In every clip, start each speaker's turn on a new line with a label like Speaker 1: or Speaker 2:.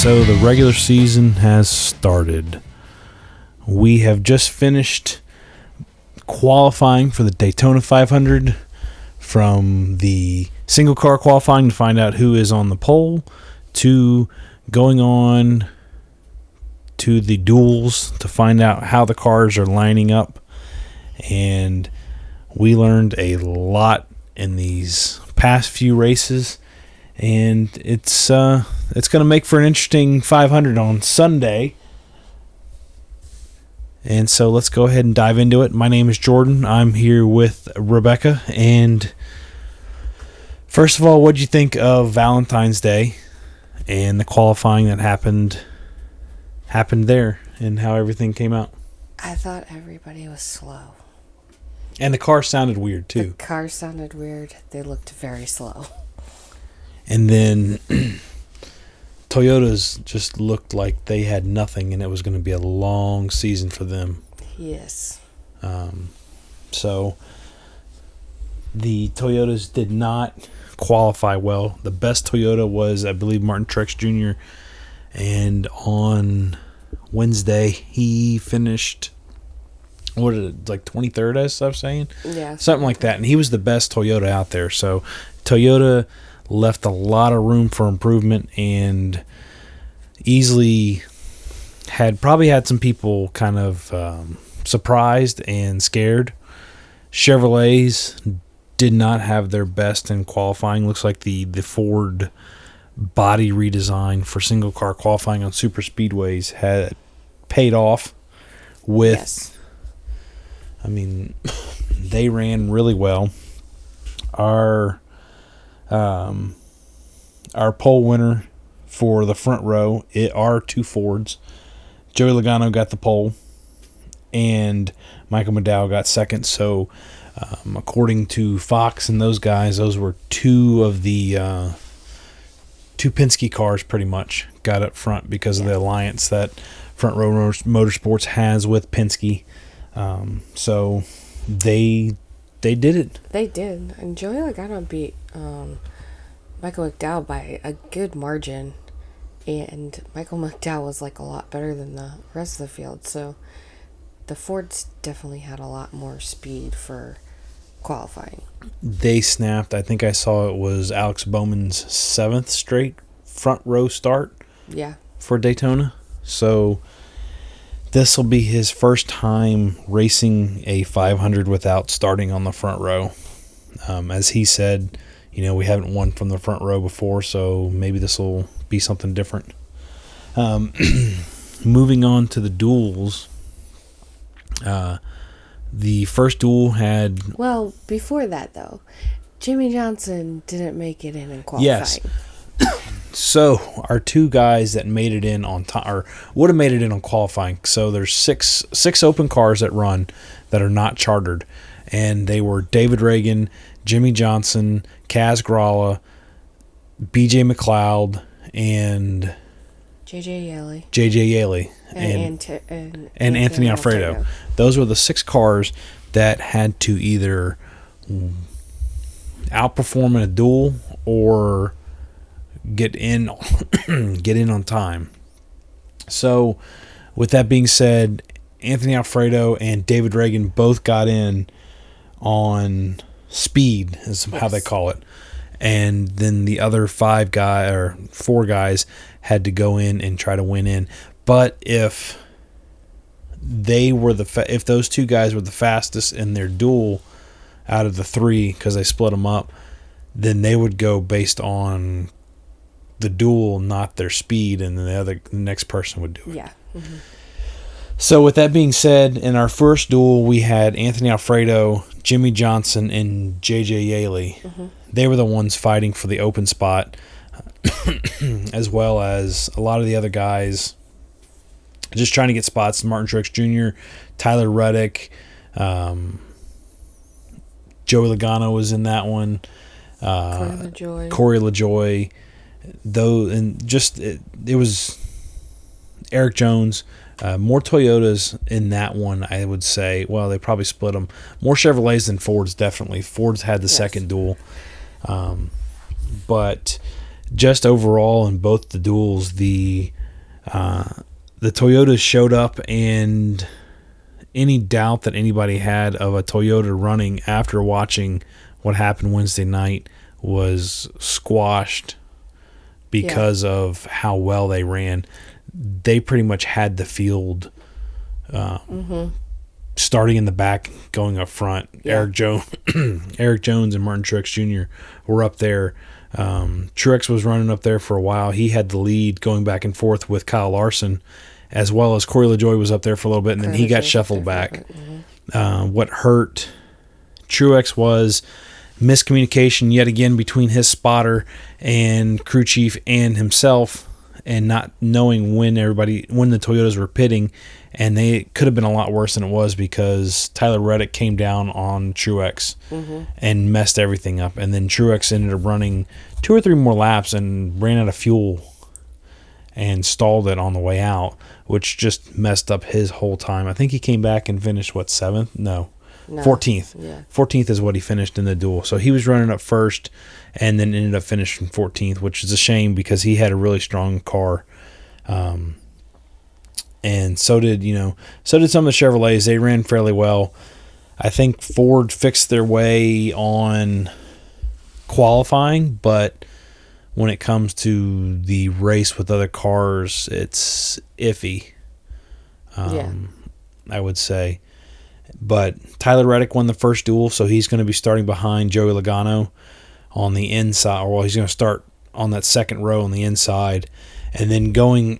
Speaker 1: So the regular season has started. We have just finished qualifying for the Daytona 500, from the single car qualifying to find out who is on the pole, to going on to the duels to find out how the cars are lining up. And we learned a lot in these past few races, and it's going to make for an interesting 500 on Sunday. And so let's go ahead and dive into it. My name is Jordan. I'm here with Rebecca. And first of all, what did you think of Valentine's Day and the qualifying that happened there and how everything came out?
Speaker 2: I thought everybody was slow.
Speaker 1: And the car sounded weird too.
Speaker 2: The car sounded weird. They looked very slow.
Speaker 1: And then Toyotas just looked like they had nothing, and it was going to be a long season for them.
Speaker 2: Yes.
Speaker 1: So the Toyotas did not qualify well. The best Toyota was, I believe, Martin Truex Jr. And on Wednesday, he finished, what is it, like 23rd, as I was saying?
Speaker 2: Yeah.
Speaker 1: Something like that. And he was the best Toyota out there. So Toyota left a lot of room for improvement, and easily probably had some people kind of surprised and scared. Chevrolets did not have their best in qualifying. Looks like the Ford body redesign for single car qualifying on super speedways had paid off with,
Speaker 2: yes.
Speaker 1: I mean, they ran really well. Our pole winner for the front row are two Fords. Joey Logano got the pole, and Michael McDowell got second. So, according to Fox and those guys, those were two of the two Penske cars pretty much got up front because of the alliance that Front Row Motorsports has with Penske. So they did it.
Speaker 2: They did. And Joey Logano beat Michael McDowell by a good margin. And Michael McDowell was like a lot better than the rest of the field. So the Fords definitely had a lot more speed for qualifying.
Speaker 1: They snapped. I think I saw it was Alex Bowman's 7th straight front row start.
Speaker 2: Yeah.
Speaker 1: For Daytona. So this will be his first time racing a 500 without starting on the front row. As he said, we haven't won from the front row before, so maybe this will be something different. Moving on to the duels. The first duel had...
Speaker 2: Well, before that, though, Jimmy Johnson didn't make it in qualifying.
Speaker 1: Yes. So, our two guys that made it in on time, or would have made it in on qualifying. So, there's six open cars that run that are not chartered. And they were David Reagan, Jimmy Johnson, Kaz Gralla, BJ McLeod, and
Speaker 2: JJ Yeley.
Speaker 1: And Anthony Alfredo. Those were the 6 cars that had to either outperform in a duel or get in on time. So, with that being said, Anthony Alfredo and David Reagan both got in on speed, is how they call it. And then the other 4 guys had to go in and try to win in. But if they were if those 2 guys were the fastest in their duel out of the 3, because they split them up, then they would go based on the duel, not their speed, and the next person would do it.
Speaker 2: Yeah. Mm-hmm.
Speaker 1: So with that being said, in our first duel, we had Anthony Alfredo, Jimmy Johnson, and JJ Yeley. Mm-hmm. They were the ones fighting for the open spot, as well as a lot of the other guys just trying to get spots. Martin Truex Jr., Tyler Reddick, Joey Logano was in that one. Corey LaJoie. It was Eric Jones. More Toyotas in that one, I would say. Well, they probably split them. More Chevrolets than Fords, definitely. Fords had the second duel. But just overall in both the duels, the Toyotas showed up, and any doubt that anybody had of a Toyota running after watching what happened Wednesday night was squashed because of how well they ran. They pretty much had the field starting in the back, going up front. Yeah. Eric Jones and Martin Truex Jr. were up there. Truex was running up there for a while. He had the lead going back and forth with Kyle Larson, as well as Corey LaJoie was up there for a little bit, and then he got shuffled back. What hurt Truex was miscommunication yet again between his spotter and crew chief and himself, and not knowing when the Toyotas were pitting, and they could have been a lot worse than it was because Tyler Reddick came down on Truex and messed everything up, and then Truex ended up running 2 or 3 more laps and ran out of fuel and stalled it on the way out, which just messed up his whole time. I think he came back and finished, 7th? No, 14th. Yeah. 14th is what he finished in the duel. So he was running up first and then ended up finishing 14th, which is a shame because he had a really strong car. And so did some of the Chevrolets. They ran fairly well. I think Ford fixed their way on qualifying, but when it comes to the race with other cars, it's iffy, I would say. But Tyler Reddick won the first duel, so he's going to be starting behind Joey Logano on the inside. Well, he's going to start on that second row on the inside. And then going,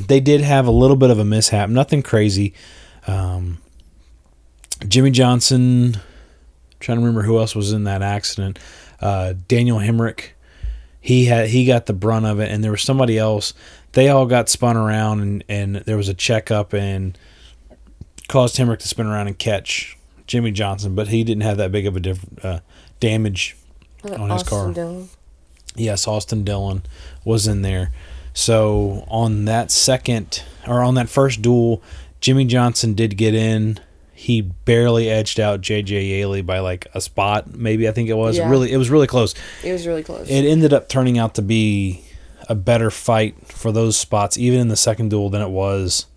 Speaker 1: they did have a little bit of a mishap, nothing crazy. Jimmy Johnson, trying to remember who else was in that accident. Daniel Hemrick. He got the brunt of it, and there was somebody else. They all got spun around, and there was a checkup and caused Hemrick to spin around and catch Jimmy Johnson, but he didn't have that big of a damage on his car.
Speaker 2: Dillon?
Speaker 1: Yes, Austin Dillon was in there. So on that first duel, Jimmy Johnson did get in. He barely edged out J.J. Yaley by like a spot, maybe, I think it was. Yeah. It was really close.
Speaker 2: It was really close.
Speaker 1: It ended up turning out to be a better fight for those spots, even in the second duel, than it was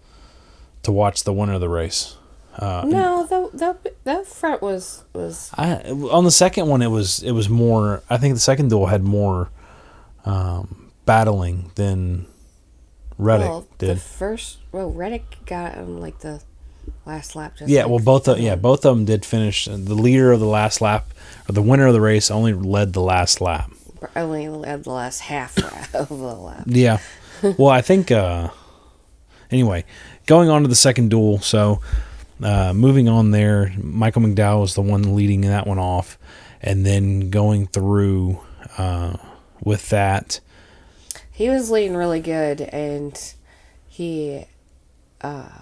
Speaker 1: to watch the winner of the race.
Speaker 2: No, that front was.
Speaker 1: On the second one, it was more. I think the second duel had more battling than Reddick did.
Speaker 2: Reddick got him like the last lap.
Speaker 1: Both of them did finish. The leader of the last lap, or the winner of the race, only led the last lap.
Speaker 2: Only led the last half of the lap.
Speaker 1: Yeah. Well, I think. Anyway, going on to the second duel. So, moving on there, Michael McDowell was the one leading that one off, and then going through with that.
Speaker 2: He was leading really good, and he got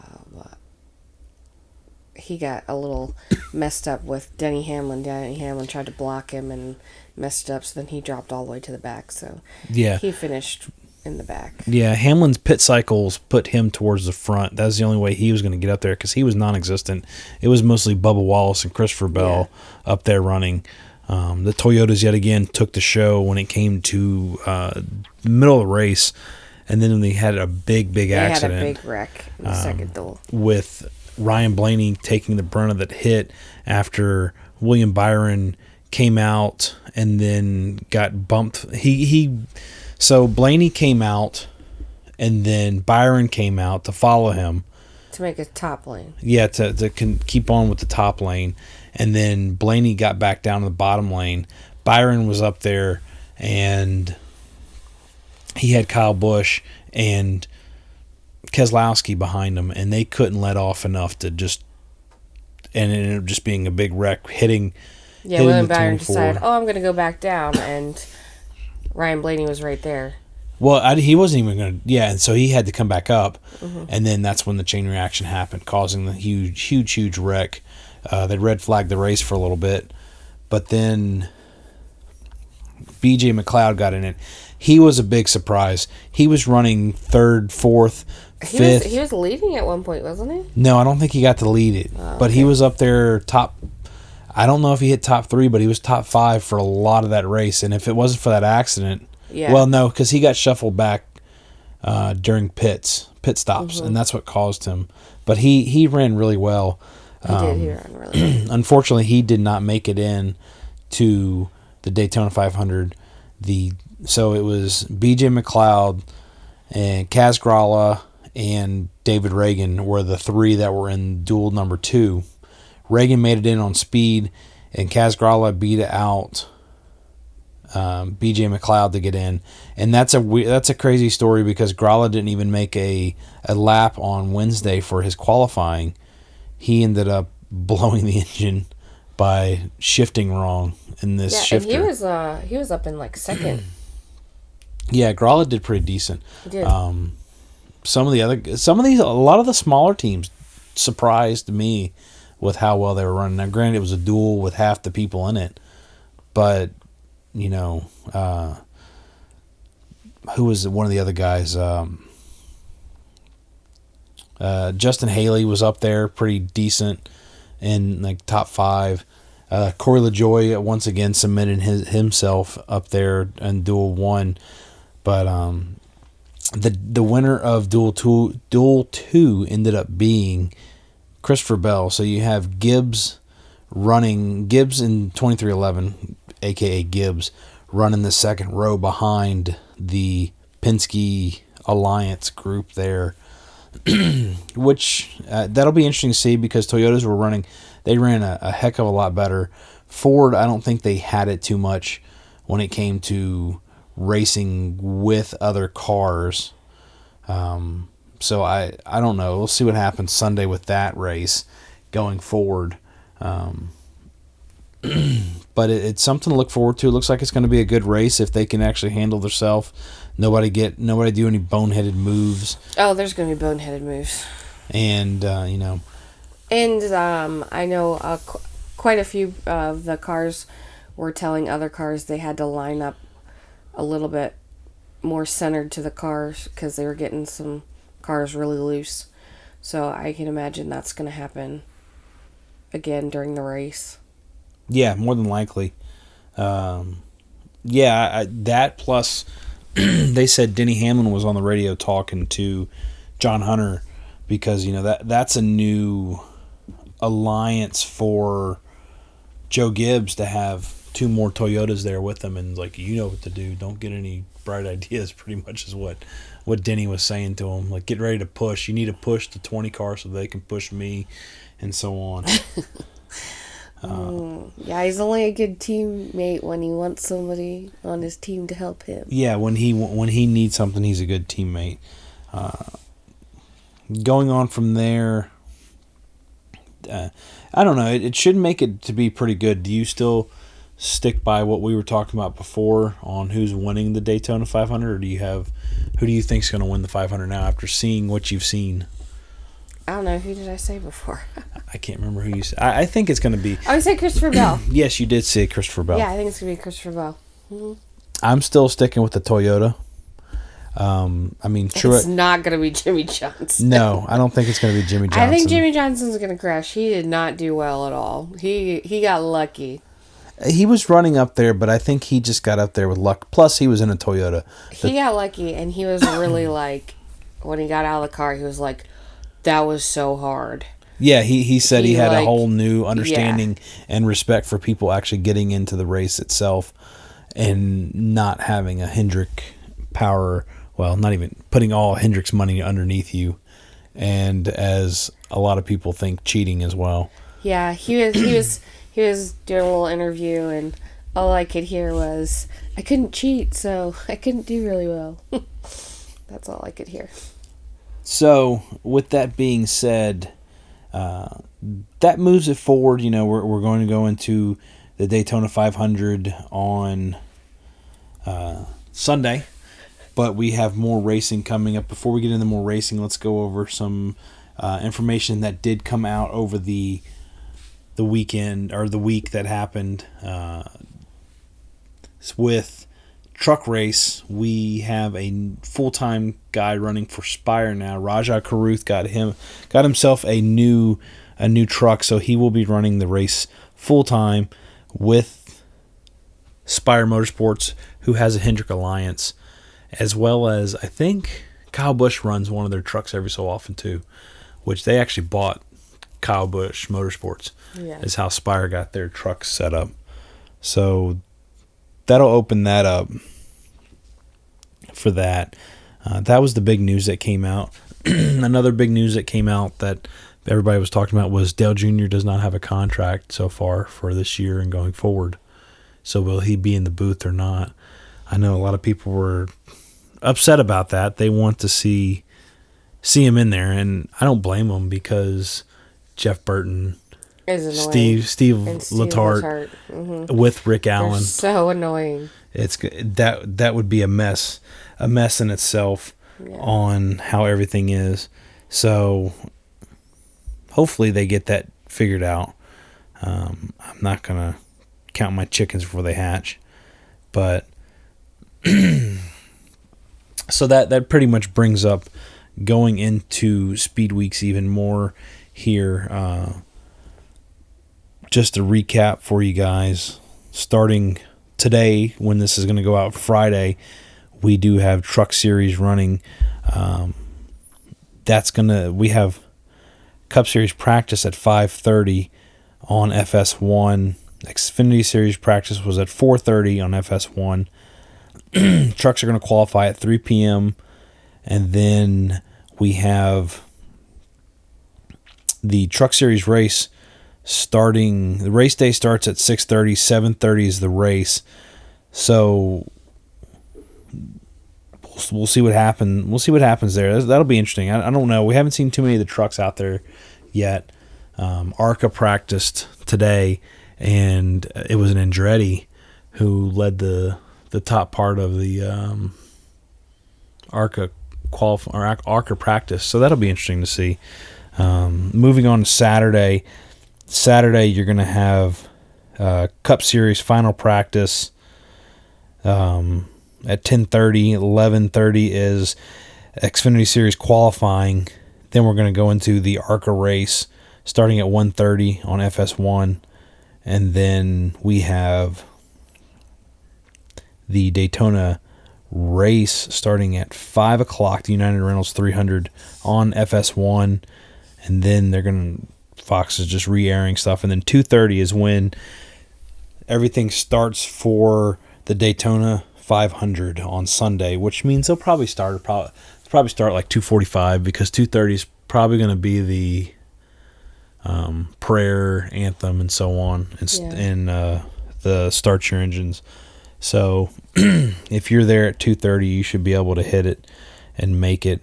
Speaker 2: a little messed up with Denny Hamlin. Denny Hamlin tried to block him and messed up, so then he dropped all the way to the back. So he finished in the back. Yeah,
Speaker 1: Hamlin's pit cycles put him towards the front. That was the only way he was going to get up there because he was non-existent. It was mostly Bubba Wallace and Christopher Bell up there running. The Toyotas yet again took the show when it came to the middle of the race, and then they had a big accident.
Speaker 2: They had a big wreck in the second duel
Speaker 1: with Ryan Blaney taking the brunt of that hit after William Byron came out and then got bumped. So Blaney came out, and then Byron came out to follow him
Speaker 2: to make a top lane.
Speaker 1: Yeah, to keep on with the top lane. And then Blaney got back down to the bottom lane. Byron was up there, and he had Kyle Busch and Keselowski behind him, and they couldn't let off enough to just, and it ended up just being a big wreck, hitting
Speaker 2: William Byron decided, I'm going to go back down, and Ryan Blaney was right there.
Speaker 1: Well, he wasn't even going to, and so he had to come back up, and then that's when the chain reaction happened, causing the huge wreck. They red flagged the race for a little bit, but then B.J. McLeod got in it. He was a big surprise. He was running third, fourth, fifth.
Speaker 2: He was leading at one point, wasn't he?
Speaker 1: No, I don't think he got to lead it. Oh, but he was up there top. I don't know if he hit top 3, but he was top 5 for a lot of that race. And if it wasn't for that accident,
Speaker 2: Yeah.
Speaker 1: Well, no, because he got shuffled back during pit stops, and that's what caused him. But he ran really well.
Speaker 2: He did. He ran really well.
Speaker 1: Unfortunately, he did not make it in to the Daytona 500. So it was B.J. McLeod and Kaz Grala and David Reagan were the three that were in duel number 2. Reagan made it in on speed, and Kaz Grala beat out B.J. McLeod to get in. And that's a crazy story because Grala didn't even make a lap on Wednesday for his qualifying. He ended up blowing the engine by shifting wrong in this shifter.
Speaker 2: And he was up in like second.
Speaker 1: Yeah, Grala did pretty decent.
Speaker 2: He did.
Speaker 1: A lot of the smaller teams surprised me with how well they were running. Now, granted, it was a duel with half the people in it, but who was one of the other guys? Justin Haley was up there, pretty decent in like top 5. Corey LaJoie once again cemented himself up there in Duel 1, but the winner of Duel 2 ended up being Christopher Bell. So you have Gibbs in 2311, aka Gibbs, running the second row behind the Penske Alliance group there. Which that'll be interesting to see because Toyotas ran a heck of a lot better. Ford, I don't think they had it too much when it came to racing with other cars. So I don't know. We'll see what happens Sunday with that race going forward. But it's something to look forward to. It looks like it's going to be a good race if they can actually handle themselves. Nobody do any boneheaded moves.
Speaker 2: Oh, there's going to be boneheaded moves.
Speaker 1: And
Speaker 2: And I know quite a few of the cars were telling other cars they had to line up a little bit more centered to the cars because they were getting some cars really loose. So I can imagine that's going to happen again during the race.
Speaker 1: Yeah, more than likely. That plus they said Denny Hamlin was on the radio talking to John Hunter because that's a new alliance for Joe Gibbs to have 2 more Toyotas there with them, and like what to do. Don't get any bright ideas. Pretty much is what Denny was saying to him. Like, get ready to push. You need to push the 20 car so they can push me, and so on.
Speaker 2: Yeah, he's only a good teammate when he wants somebody on his team to help him.
Speaker 1: Yeah, when he needs something, he's a good teammate. Going on from there, I don't know. It should make it to be pretty good. Do you still stick by what we were talking about before on who's winning the Daytona 500, or who do you think is going to win the 500 now after seeing what you've seen?
Speaker 2: I don't know. Who did I say before?
Speaker 1: I can't remember who you said. I think it's going to be...
Speaker 2: I said Christopher Bell.
Speaker 1: Yes, you did say Christopher Bell.
Speaker 2: Yeah, I think it's going to be Christopher Bell. Mm-hmm.
Speaker 1: I'm still sticking with the Toyota.
Speaker 2: It's not going to be Jimmy Johnson.
Speaker 1: No, I don't think it's going to be Jimmy Johnson.
Speaker 2: I think Jimmy Johnson's going to crash. He did not do well at all. He got lucky.
Speaker 1: He was running up there, but I think he just got up there with luck. Plus, he was in a Toyota.
Speaker 2: He got lucky, and he was really like, when he got out of the car, he was like, that was so hard.
Speaker 1: Yeah, he said he had a whole new understanding and respect for people actually getting into the race itself and not having a Hendrick power, well, not even putting all Hendrick's money underneath you, and as a lot of people think, cheating as well.
Speaker 2: Yeah, he was doing a little interview, and all I could hear was, I couldn't cheat, so I couldn't do really well. That's all I could hear.
Speaker 1: So, with that being said, that moves it forward. We're going to go into the Daytona 500 on Sunday, but we have more racing coming up. Before we get into more racing, let's go over some information that did come out over the weekend or the week that happened with truck race. We have a full-time guy running for Spire now. Rajah Caruth got himself a new truck, so he will be running the race full-time with Spire Motorsports, who has a Hendrick Alliance, as well as I think Kyle Busch runs one of their trucks every so often too, which they actually bought Kyle Busch Motorsports.
Speaker 2: Yeah.
Speaker 1: Is how Spire got their trucks set up. So that'll open that up for that. That was the big news that came out. Another big news that came out that everybody was talking about was Dale Jr. does not have a contract so far for this year and going forward. So will he be in the booth or not? I know a lot of people were upset about that. They want to see him in there, and I don't blame them because Jeff Burton, Steve Letarte, with Rick Allen,
Speaker 2: they're so annoying.
Speaker 1: It's that would be a mess in itself on how everything is. So hopefully they get that figured out. I'm not gonna count my chickens before they hatch, but so that pretty much brings up going into Speed Weeks even more here. Just to recap for you guys, starting today, when this is going to go out Friday, we do have Truck Series running. We have Cup Series practice at 5:30 on FS1. Xfinity Series practice was at 4:30 on FS1. Trucks are going to qualify at 3 p.m. And then we have the Truck Series race starting. The race day starts at 6:30. 7:30 is the race. So we'll see what happens. We'll see what happens there. That'll be interesting. I don't know. We haven't seen too many of the trucks out there yet. ARCA practiced today, and it was an Andretti who led the top part of the ARCA ARCA practice. So that'll be interesting to see. Moving on to Saturday. Saturday you're going to have Cup Series final practice at 10:30. 11:30 is Xfinity Series qualifying. Then we're going to go into the ARCA race starting at 1:30 on FS1. And then we have the Daytona race starting at 5 o'clock, the United Rentals 300 on FS1. And then Fox is just re-airing stuff. And then 2:30 is when everything starts for the Daytona 500 on Sunday, which means they'll probably start like 2:45 because 2:30 is probably going to be the prayer anthem and so on, and the start your engines. So if you're there at 2:30, you should be able to hit it and make it.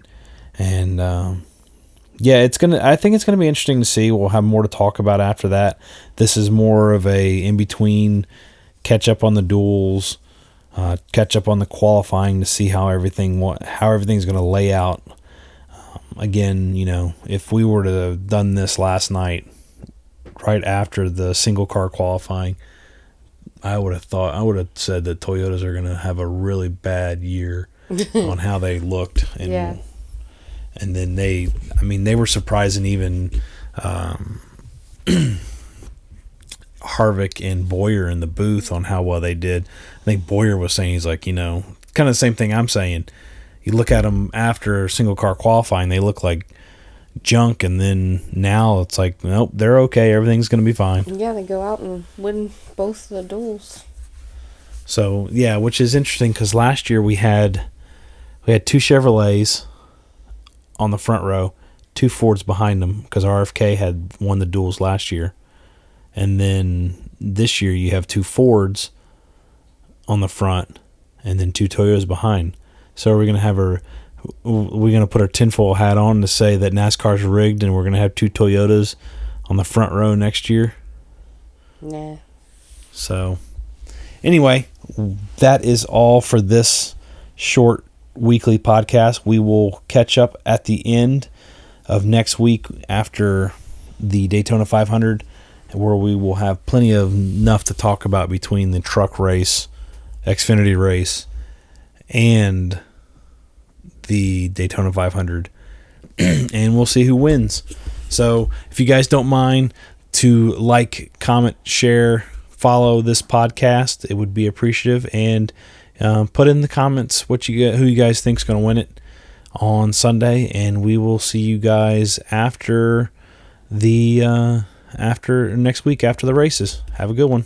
Speaker 1: And I think it's gonna be interesting to see. We'll have more to talk about after that. This is more of a in between, catch up on the duels, catch up on the qualifying to see how everything's gonna lay out. Again, if we were to have done this last night, right after the single car qualifying, I would have said that Toyotas are going to have a really bad year on how they looked. And, and then they were surprising even Harvick and Boyer in the booth on how well they did. I think Boyer was saying, he's like, kind of the same thing I'm saying. You look at them after single car qualifying, they look like junk, and then now it's like, nope, they're okay. Everything's going to be fine.
Speaker 2: Yeah, they go out and win both the duels.
Speaker 1: So, yeah, which is interesting because last year we had two Chevrolets on the front row, two Fords behind them because RFK had won the duels last year. And then this year you have two Fords on the front and then two Toyotas behind. So are we going to put our tinfoil hat on to say that NASCAR's rigged and we're going to have two Toyotas on the front row next year?
Speaker 2: Nah.
Speaker 1: So, anyway, that is all for this short weekly podcast. We will catch up at the end of next week after the Daytona 500, where we will have plenty of enough to talk about between the truck race, Xfinity race, and the Daytona 500, and we'll see who wins. So if you guys don't mind to like, comment, share, follow this podcast, it would be appreciative. And put in the comments who you guys think is going to win it on Sunday, and we will see you guys after next week after the races. Have a good one.